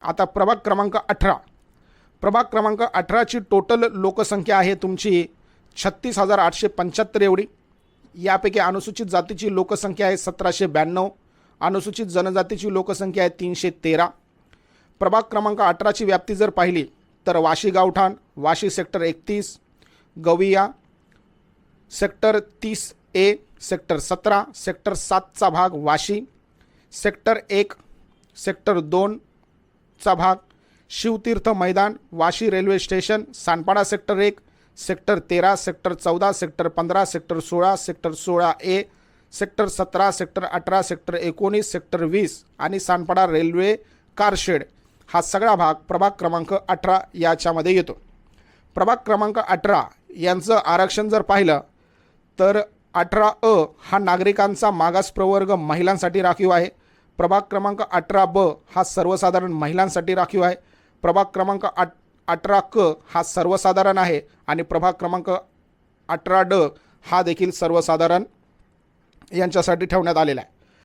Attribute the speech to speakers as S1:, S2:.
S1: आता प्रभाग क्रमांक 18. प्रभाग क्रमांक 18ची टोटल लोकसंख्या आहे तुमची 36,875 एवढी. यापैकी अनुसूचित जातीची लोकसंख्या आहे 1792. अनुसूचित जनजातीची लोकसंख्या आहे 313. प्रभाग क्रमांक 18ची व्याप्ती जर पाहिली तर वाशी गावठाण, वाशी सेक्टर 31, गविया सेक्टर 30A, सेक्टर 17, सेक्टर 7चा भाग वाशी, सेक्टर 1, सेक्टर 2चा भाग शिवतीर्थ मैदान, Vashi railway station, Sanpada sector 1, sector 13, sector 14, sector 15, sector 16, sector 16A, sector 17, sector 18, sector 19, sector 20 आणि सानपाडा रेल्वे कारशेड हा सगळा भाग प्रभाग क्रमांक 18 याच्यामध्ये येतो. प्रभाग क्रमांक 18 यांचं आरक्षण जर पाहिलं तर 18A हा नागरिकांचा मागास प्रवर्ग महिलांसाठी राखीव आहे. प्रभाग क्रमांक 18B हा सर्वसाधारण महिलांसाठी राखीव आहे. प्रभाग क्रमांक 18K हा सर्वसाधारण आहे आणि प्रभाग क्रमांक 18D हा देखील सर्वसाधारण यांच्यासाठी ठेवण्यात आलेला आहे.